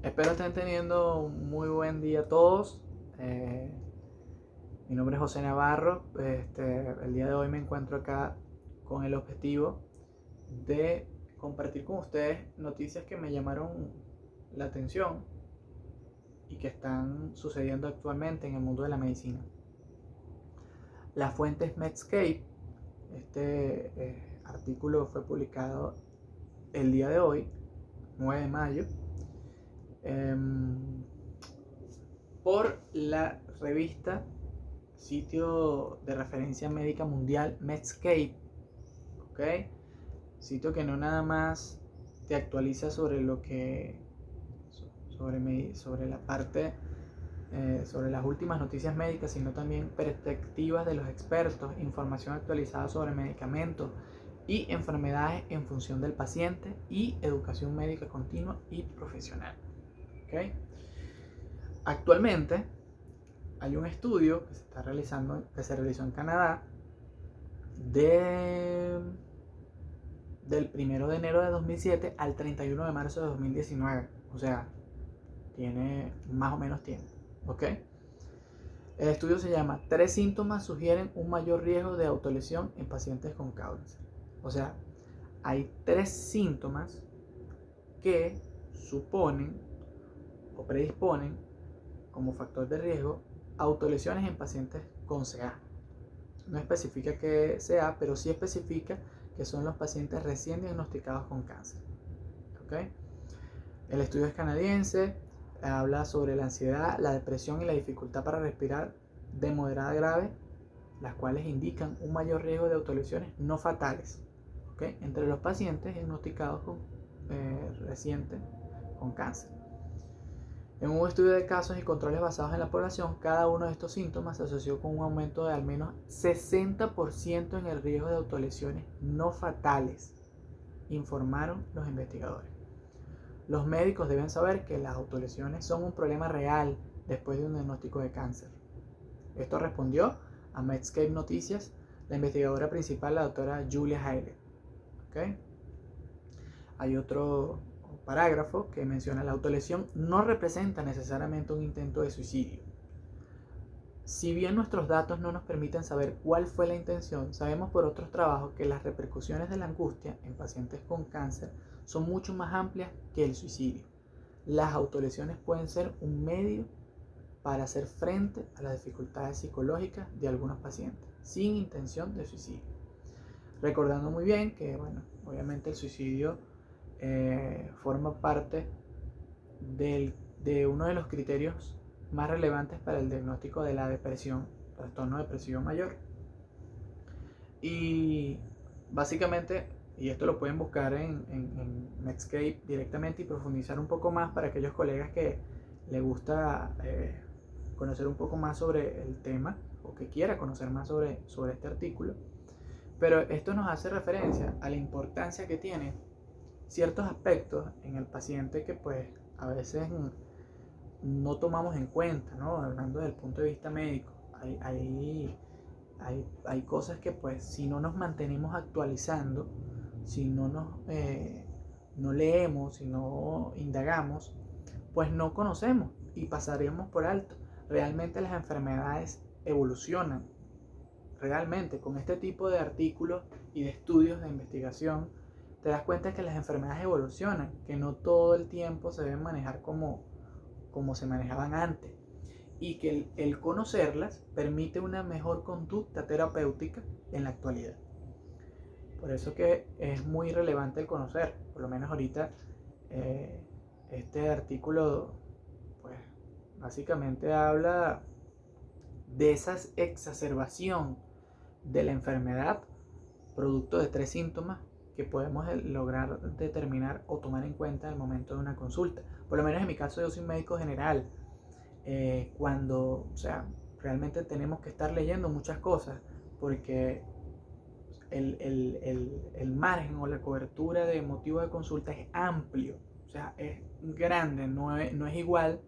Espero estén teniendo un muy buen día todos. Mi nombre es José Navarro. El día de hoy me encuentro acá con el objetivo de compartir con ustedes noticias que me llamaron la atención y que están sucediendo actualmente en el mundo de la medicina. La fuente es Medscape. Artículo fue publicado el día de hoy, 9 de mayo. Por la revista, sitio de referencia médica mundial Medscape, ¿ok? Sitio que no nada más te actualiza sobre lo que sobre la parte sobre las últimas noticias médicas, sino también perspectivas de los expertos, información actualizada sobre medicamentos y enfermedades en función del paciente y educación médica continua y profesional, ¿ok? Actualmente hay un estudio que se realizó en Canadá del 1 de enero de 2007 al 31 de marzo de 2019. O sea, tiene más o menos tiempo. ¿Ok? El estudio se llama "Tres síntomas sugieren un mayor riesgo de autolesión en pacientes con cáncer". O sea, hay 3 síntomas que suponen o predisponen como factor de riesgo autolesiones en pacientes con CA. No especifica que sea, pero sí especifica que son los pacientes recién diagnosticados con cáncer. ¿Okay? El estudio es canadiense, habla sobre la ansiedad, la depresión y la dificultad para respirar de moderada a grave, las cuales indican un mayor riesgo de autolesiones no fatales, ¿okay?, entre los pacientes diagnosticados recientes con cáncer. En un estudio de casos y controles basados en la población, cada uno de estos síntomas se asoció con un aumento de al menos 60% en el riesgo de autolesiones no fatales, informaron los investigadores. Los médicos deben saber que las autolesiones son un problema real después de un diagnóstico de cáncer. Esto respondió a Medscape Noticias la investigadora principal, la doctora Julia Haile. ¿Okay? Hay otro parágrafo que menciona: la autolesión no representa necesariamente un intento de suicidio. Si bien nuestros datos no nos permiten saber cuál fue la intención, sabemos por otros trabajos que las repercusiones de la angustia en pacientes con cáncer son mucho más amplias que el suicidio. Las autolesiones pueden ser un medio para hacer frente a las dificultades psicológicas de algunos pacientes sin intención de suicidio. Recordando muy bien que, bueno, obviamente el suicidio forma parte de uno de los criterios más relevantes para el diagnóstico de la depresión, trastorno depresivo mayor. Y básicamente, y esto lo pueden buscar en Medscape directamente y profundizar un poco más para aquellos colegas que les gusta conocer un poco más sobre el tema o que quiera conocer más sobre este artículo. Pero esto nos hace referencia a la importancia que tiene ciertos aspectos en el paciente que pues a veces no tomamos en cuenta, ¿no? Hablando desde el punto de vista médico. Hay cosas que pues si no nos mantenemos actualizando, si no leemos, si no indagamos, pues no conocemos y pasaremos por alto. Realmente las enfermedades evolucionan. Realmente con este tipo de artículos y de estudios de investigación te das cuenta que las enfermedades evolucionan, que no todo el tiempo se deben manejar como se manejaban antes, y que el conocerlas permite una mejor conducta terapéutica en la actualidad. Por eso que es muy relevante el conocer. Por lo menos ahorita este artículo pues básicamente habla de esa exacerbación de la enfermedad producto de 3 síntomas que podemos lograr determinar o tomar en cuenta en el momento de una consulta. Por lo menos en mi caso, yo soy médico general. Realmente tenemos que estar leyendo muchas cosas porque el margen o la cobertura de motivo de consulta es amplio, o sea, es grande, no es igual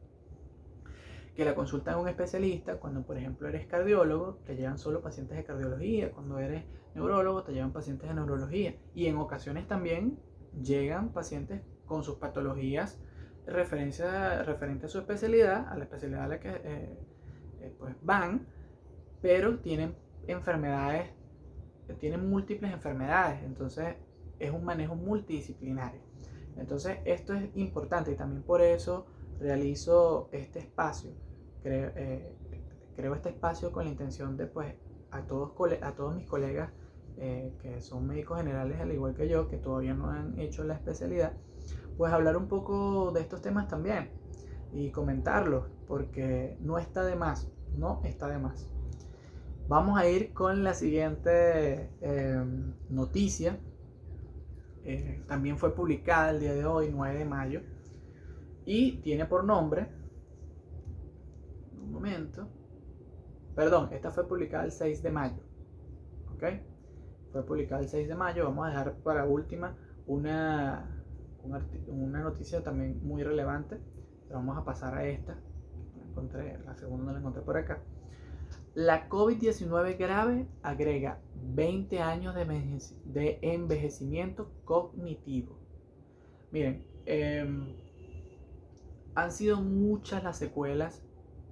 que la consulta de un especialista. Cuando por ejemplo eres cardiólogo, te llevan solo pacientes de cardiología; cuando eres neurólogo, te llevan pacientes de neurología, y en ocasiones también llegan pacientes con sus patologías referente a su especialidad, a la especialidad a la que pues van, pero tienen enfermedades, tienen múltiples enfermedades, entonces es un manejo multidisciplinario. Entonces esto es importante y también por eso realizo este espacio. Creo este espacio con la intención de pues a todos mis colegas que son médicos generales al igual que yo, que todavía no han hecho la especialidad, pues hablar un poco de estos temas también y comentarlos, porque no está de más, no está de más. Vamos a ir con la siguiente noticia. También fue publicada el día de hoy, 9 de mayo, y tiene por nombre, un momento, perdón, esta fue publicada el 6 de mayo, ¿ok? Fue publicada el 6 de mayo, vamos a dejar para última una noticia también muy relevante, pero vamos a pasar a esta, la segunda no la encontré por acá. La COVID-19 grave agrega 20 años de envejecimiento cognitivo. Miren, han sido muchas las secuelas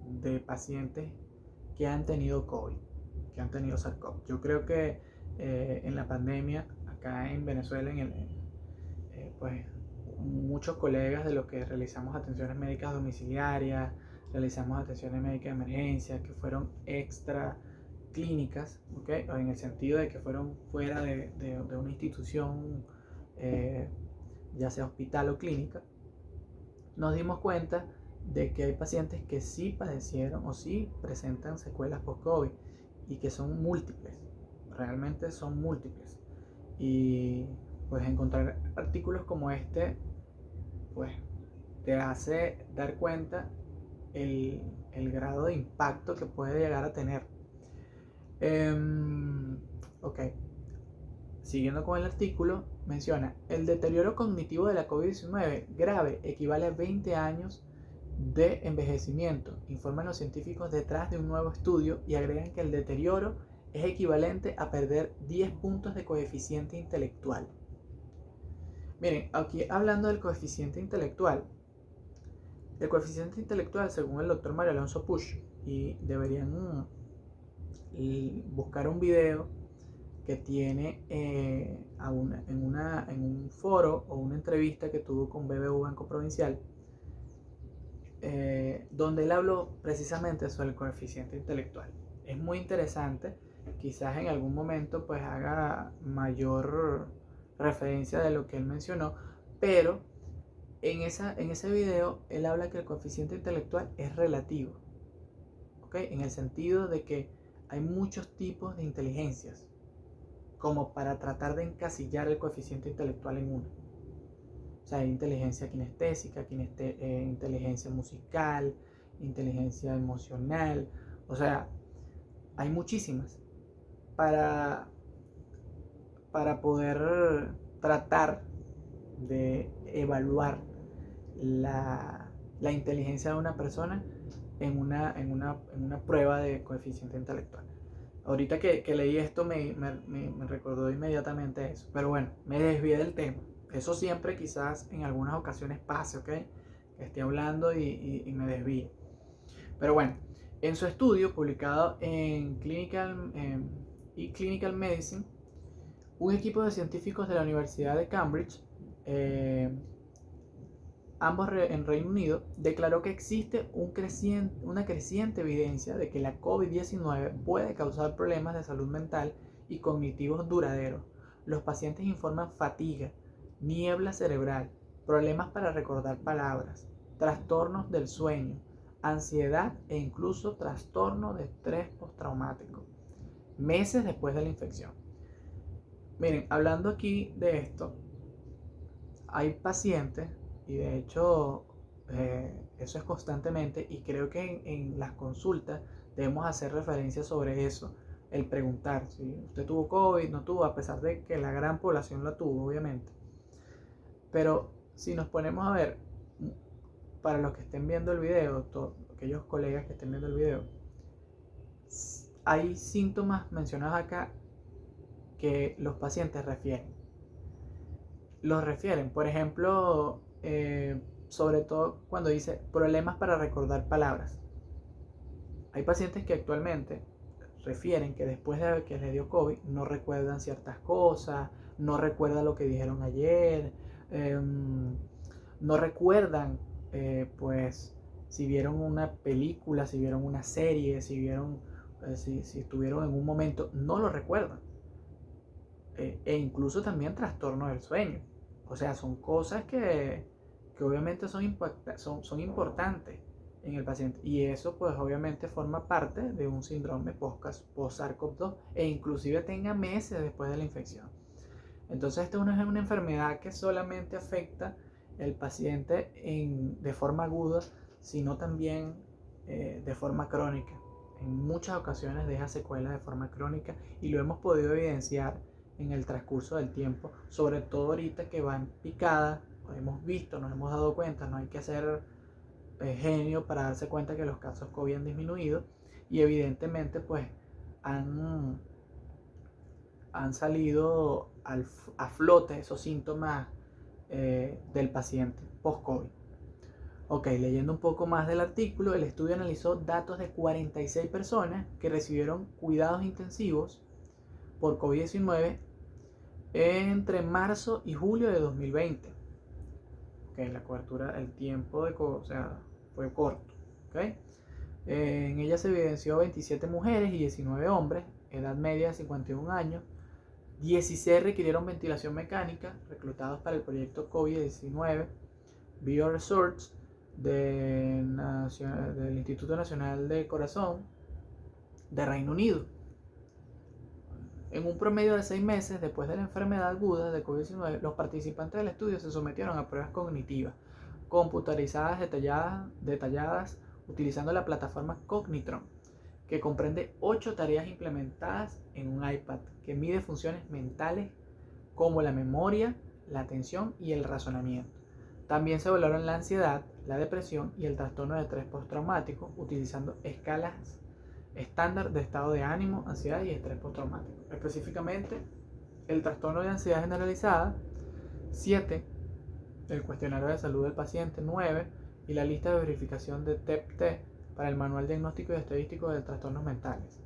de pacientes que han tenido COVID, que han tenido SARS-CoV. Yo creo que en la pandemia, acá en Venezuela, pues muchos colegas de los que realizamos atenciones médicas domiciliarias, realizamos atenciones médicas de emergencia, que fueron extra clínicas, ¿okay? En el sentido de que fueron fuera de una institución, ya sea hospital o clínica, nos dimos cuenta de que hay pacientes que sí padecieron o sí presentan secuelas post-COVID y que son múltiples, realmente son múltiples. Y pues encontrar artículos como este, pues te hace dar cuenta el grado de impacto que puede llegar a tener. Ok, siguiendo con el artículo, menciona: el deterioro cognitivo de la COVID-19 grave equivale a 20 años de envejecimiento, informan los científicos detrás de un nuevo estudio, y agregan que el deterioro es equivalente a perder 10 puntos de coeficiente intelectual. Miren, aquí hablando del coeficiente intelectual, el coeficiente intelectual, según el doctor Mario Alonso Puch, y deberían buscar un video que tiene en un foro o una entrevista que tuvo con BBV Banco Provincial, donde él habló precisamente sobre el coeficiente intelectual. Es muy interesante, quizás en algún momento pues haga mayor referencia de lo que él mencionó, pero en ese video él habla que el coeficiente intelectual es relativo, ¿okay? En el sentido de que hay muchos tipos de inteligencias, como para tratar de encasillar el coeficiente intelectual en uno. O sea, hay inteligencia kinestésica, inteligencia musical, inteligencia emocional, o sea, hay muchísimas para poder tratar de evaluar la inteligencia de una persona en una prueba de coeficiente intelectual. Ahorita que leí esto me recordó inmediatamente eso. Pero bueno, me desvié del tema. Eso siempre quizás en algunas ocasiones pase, ¿ok? Que esté hablando y me desvíe. Pero bueno, en su estudio publicado en Clinical Medicine, un equipo de científicos de la Universidad de Cambridge, ambos en Reino Unido, declaró que existe una creciente evidencia de que la COVID-19 puede causar problemas de salud mental y cognitivos duraderos. Los pacientes informan fatiga, niebla cerebral, problemas para recordar palabras, trastornos del sueño, ansiedad e incluso trastorno de estrés postraumático, meses después de la infección. Miren, hablando aquí de esto, hay pacientes, y de hecho eso es constantemente, y creo que en las consultas debemos hacer referencia sobre eso, el preguntar si usted tuvo COVID, no tuvo, a pesar de que la gran población la tuvo, obviamente. Pero si nos ponemos a ver, para los que estén viendo el video, aquellos colegas que estén viendo el video, hay síntomas mencionados acá que los pacientes refieren. Los refieren, por ejemplo, sobre todo cuando dice problemas para recordar palabras. Hay pacientes que actualmente refieren que después de que les dio COVID no recuerdan ciertas cosas, no recuerdan lo que dijeron ayer, no recuerdan pues si vieron una película, si vieron una serie, si vieron, si estuvieron en un momento, no lo recuerdan. E incluso también trastorno del sueño. O sea, son cosas que obviamente son importantes en el paciente. Y eso pues obviamente forma parte de un síndrome post-SARS-CoV-2 e inclusive tenga meses después de la infección. Entonces esto no es una enfermedad que solamente afecta al paciente de forma aguda, sino también de forma crónica. En muchas ocasiones deja secuelas de forma crónica y lo hemos podido evidenciar en el transcurso del tiempo, sobre todo ahorita que va en picada. Lo hemos visto, nos hemos dado cuenta, no hay que ser genio para darse cuenta que los casos COVID han disminuido y evidentemente pues han salido a flote esos síntomas del paciente post-COVID. Ok, leyendo un poco más del artículo, el estudio analizó datos de 46 personas que recibieron cuidados intensivos por COVID-19 entre marzo y julio de 2020. Ok, la cobertura, el tiempo fue corto. Okay. En ella se evidenció 27 mujeres y 19 hombres, edad media de 51 años. 16 requirieron ventilación mecánica, reclutados para el proyecto COVID-19 BioResearch del Instituto Nacional del Corazón de Reino Unido. En un promedio de 6 meses después de la enfermedad aguda de COVID-19, los participantes del estudio se sometieron a pruebas cognitivas computarizadas detalladas utilizando la plataforma Cognitron, que comprende 8 tareas implementadas en un iPad que mide funciones mentales como la memoria, la atención y el razonamiento. También se evaluaron la ansiedad, la depresión y el trastorno de estrés postraumático utilizando escalas estándar de estado de ánimo, ansiedad y estrés postraumático. Específicamente, el trastorno de ansiedad generalizada, 7, el cuestionario de salud del paciente, 9, y la lista de verificación de TEP-T para el Manual Diagnóstico y Estadístico de Trastornos Mentales.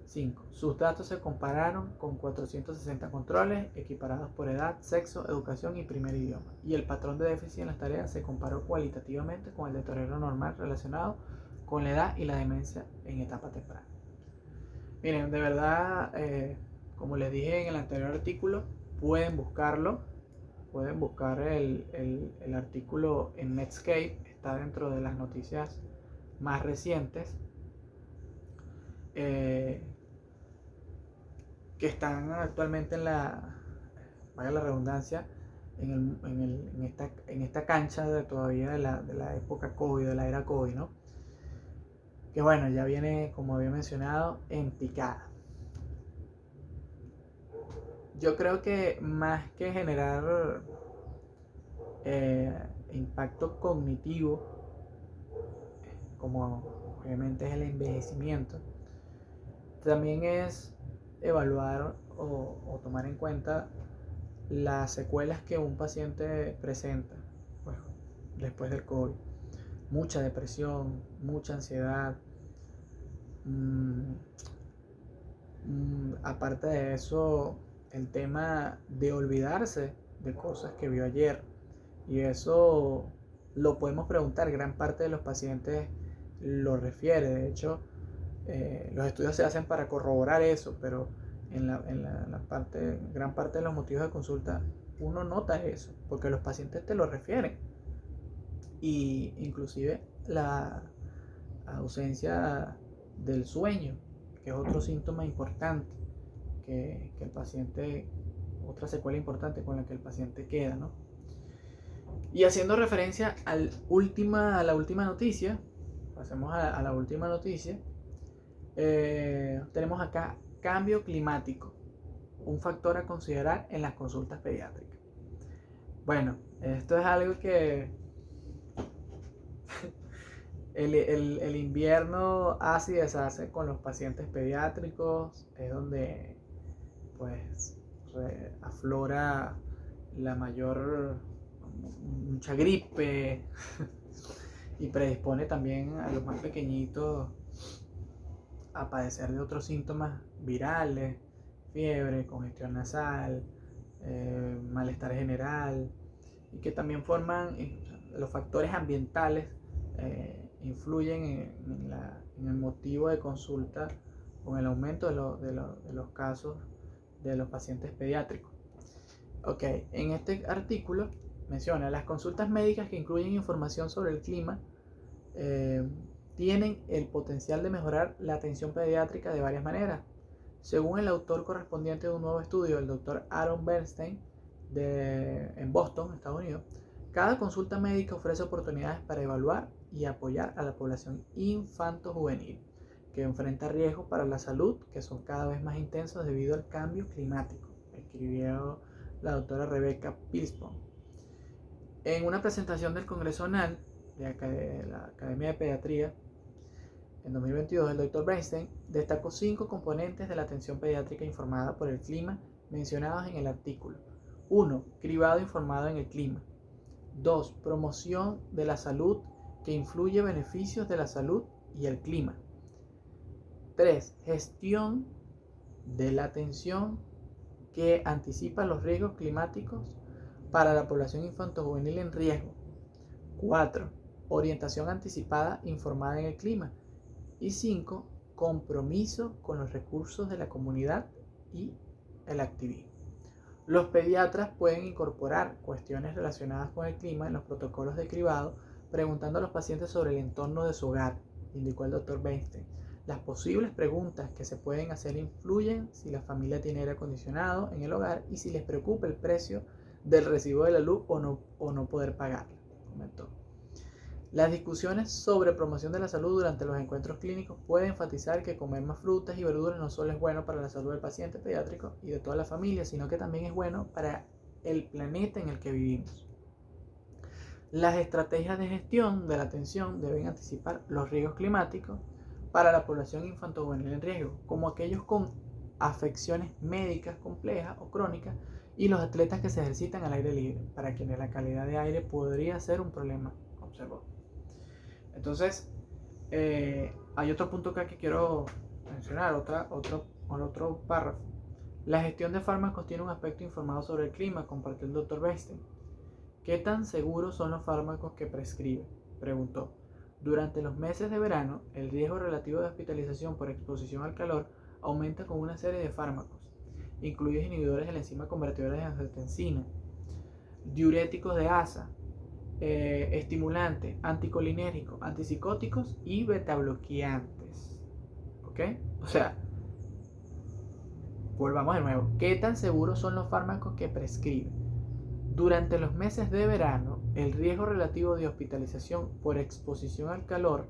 5. Sus datos se compararon con 460 controles equiparados por edad, sexo, educación y primer idioma. Y el patrón de déficit en las tareas se comparó cualitativamente con el deterioro normal relacionado con la edad y la demencia en etapa temprana. Miren, de verdad, como les dije en el anterior artículo, pueden buscarlo. Pueden buscar el artículo en Netscape, está dentro de las noticias más recientes. Que están actualmente vaya la redundancia, en esta cancha todavía de la época COVID, de la era COVID, ¿no? Que bueno, ya viene, como había mencionado, en picada. Yo creo que más que generar impacto cognitivo, como obviamente es el envejecimiento, también es evaluar o tomar en cuenta las secuelas que un paciente presenta pues, después del COVID. Mucha depresión, mucha ansiedad. Aparte de eso, el tema de olvidarse de cosas que vio ayer. Y eso lo podemos preguntar, gran parte de los pacientes lo refiere. De hecho, los estudios se hacen para corroborar eso, pero gran parte de los motivos de consulta uno nota eso, porque los pacientes te lo refieren. Y inclusive la ausencia del sueño, que es otro síntoma importante, que el paciente, otra secuela importante con la que el paciente queda, ¿no? Y haciendo referencia a la última noticia, pasemos a la última noticia. Tenemos acá cambio climático, un factor a considerar en las consultas pediátricas. Bueno, esto es algo que el invierno hace y deshace con los pacientes pediátricos. Es donde pues aflora la mayor, mucha gripe y predispone también a los más pequeñitos a padecer de otros síntomas virales, fiebre, congestión nasal, malestar general, y que también los factores ambientales influyen en el motivo de consulta con el aumento de los casos de los pacientes pediátricos. Ok, en este artículo menciona las consultas médicas que incluyen información sobre el clima tienen el potencial de mejorar la atención pediátrica de varias maneras. Según el autor correspondiente de un nuevo estudio, el Dr. Aaron Bernstein, en Boston, Estados Unidos, cada consulta médica ofrece oportunidades para evaluar y apoyar a la población infanto-juvenil que enfrenta riesgos para la salud que son cada vez más intensos debido al cambio climático, escribió la doctora Rebecca Pilsbaum. En una presentación del Congreso Anal de la Academia de Pediatría en 2022, el Dr. Bernstein destacó 5 componentes de la atención pediátrica informada por el clima mencionados en el artículo. 1. Cribado informado en el clima. 2. Promoción de la salud que influye beneficios de la salud y el clima. 3. Gestión de la atención que anticipa los riesgos climáticos para la población infanto-juvenil en riesgo. 4. Orientación anticipada informada en el clima. Y 5. Compromiso con los recursos de la comunidad y el activismo. Los pediatras pueden incorporar cuestiones relacionadas con el clima en los protocolos de cribado, preguntando a los pacientes sobre el entorno de su hogar, indicó el Dr. Bernstein. Las posibles preguntas que se pueden hacer influyen si la familia tiene aire acondicionado en el hogar y si les preocupa el precio del recibo de la luz o no poder pagarlo, comentó. Las discusiones sobre promoción de la salud durante los encuentros clínicos pueden enfatizar que comer más frutas y verduras no solo es bueno para la salud del paciente pediátrico y de toda la familia, sino que también es bueno para el planeta en el que vivimos. Las estrategias de gestión de la atención deben anticipar los riesgos climáticos para la población infanto-juvenil en riesgo, como aquellos con afecciones médicas complejas o crónicas y los atletas que se ejercitan al aire libre, para quienes la calidad de aire podría ser un problema, observó. Entonces, hay otro punto acá que quiero mencionar, otro párrafo. La gestión de fármacos tiene un aspecto informado sobre el clima, compartió el Dr. Bernstein. ¿Qué tan seguros son los fármacos que prescribe?, preguntó. Durante los meses de verano, el riesgo relativo de hospitalización por exposición al calor aumenta con una serie de fármacos, incluidos inhibidores de la enzima convertidora de angiotensina, diuréticos de asa, estimulantes, anticolinérgicos, antipsicóticos y betabloqueantes. ¿Ok? O sea, volvamos de nuevo. ¿Qué tan seguros son los fármacos que prescribe? Durante los meses de verano, el riesgo relativo de hospitalización por exposición al calor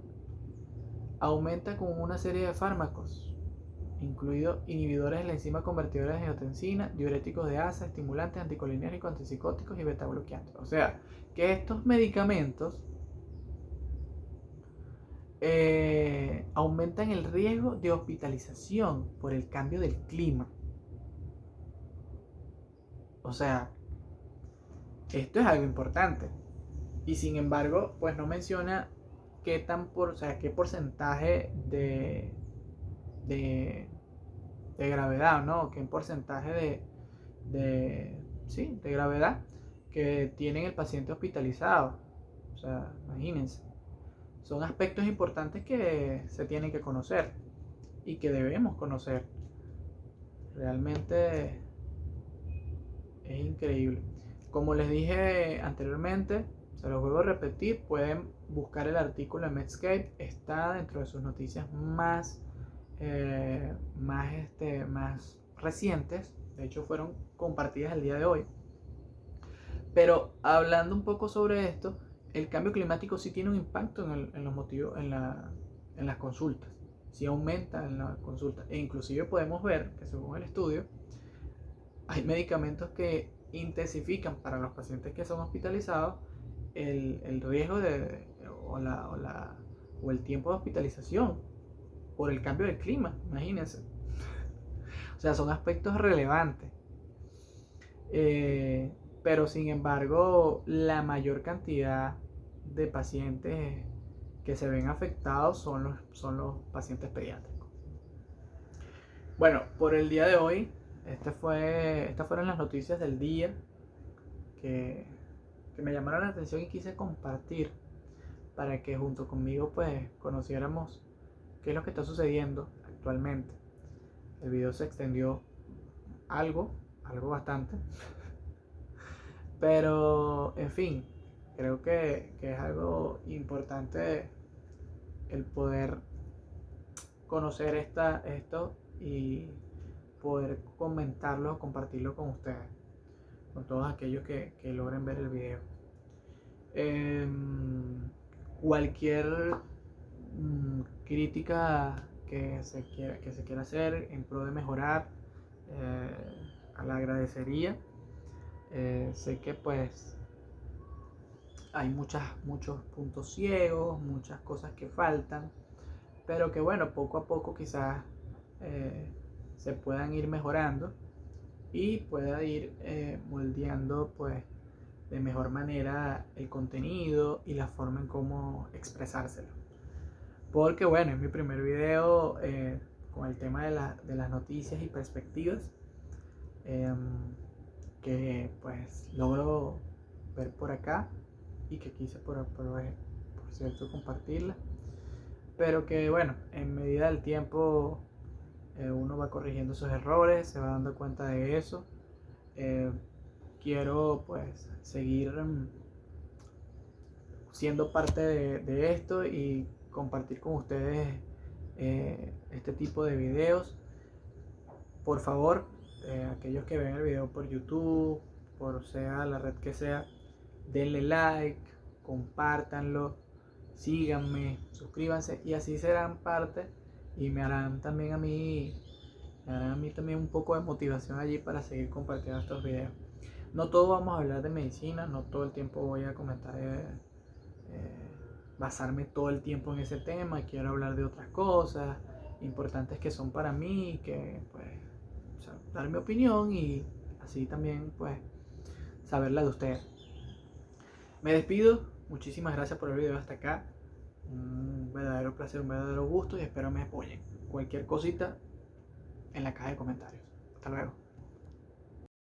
aumenta con una serie de fármacos, incluidos inhibidores de la enzima convertidora de angiotensina, diuréticos de asa, estimulantes, anticolinérgicos, antipsicóticos y betabloqueantes. O sea, que estos medicamentos aumentan el riesgo de hospitalización por el cambio del clima. O sea, esto es algo importante. Y sin embargo, pues no menciona qué porcentaje de gravedad, ¿no? Qué porcentaje de gravedad que tiene el paciente hospitalizado. O sea, imagínense. Son aspectos importantes que se tienen que conocer y que debemos conocer. Realmente es increíble. Como les dije anteriormente, se los vuelvo a repetir, pueden buscar el artículo en Medscape, está dentro de sus noticias más recientes, de hecho fueron compartidas el día de hoy. Pero hablando un poco sobre esto, el cambio climático sí tiene un impacto en los motivos, en las consultas, sí aumenta en las consultas, e inclusive podemos ver que según el estudio, hay medicamentos que intensifican para los pacientes que son hospitalizados el riesgo o el tiempo de hospitalización por el cambio del clima, imagínense. O sea, son aspectos relevantes. pero sin embargo la mayor cantidad de pacientes que se ven afectados son los pacientes pediátricos. Bueno, por el día de hoy, estas fueron las noticias del día que me llamaron la atención y quise compartir para que junto conmigo pues conociéramos qué es lo que está sucediendo actualmente. El video se extendió algo bastante, pero en fin, creo que es algo importante el poder conocer esto y poder comentarlo, compartirlo con ustedes, con todos aquellos que logren ver el video. Cualquier crítica que se quiera hacer en pro de mejorar, la agradecería. Sé que pues hay muchos puntos ciegos, muchas cosas que faltan, pero que bueno, poco a poco quizás se puedan ir mejorando y pueda ir moldeando pues de mejor manera el contenido y la forma en cómo expresárselo. Porque bueno, es mi primer video con el tema de las noticias y perspectivas que pues logro ver por acá y que quise por cierto compartirla, pero que bueno, en medida del tiempo uno va corrigiendo esos errores, se va dando cuenta de eso. Quiero pues seguir siendo parte de esto y compartir con ustedes este tipo de videos. Por favor, aquellos que ven el video por YouTube, por sea la red que sea, denle like, compártanlo, síganme, suscríbanse y así serán parte y me harán también a mí también un poco de motivación allí para seguir compartiendo estos videos. No todo vamos a hablar de medicina, no todo el tiempo voy a comentar, basarme todo el tiempo en ese tema. Quiero hablar de otras cosas importantes que son para mí, que pues, o sea, dar mi opinión y así también pues saber la de ustedes. Me despido, muchísimas gracias por el video hasta acá. Un verdadero placer, un verdadero gusto y espero me apoyen. Cualquier cosita en la caja de comentarios. Hasta luego.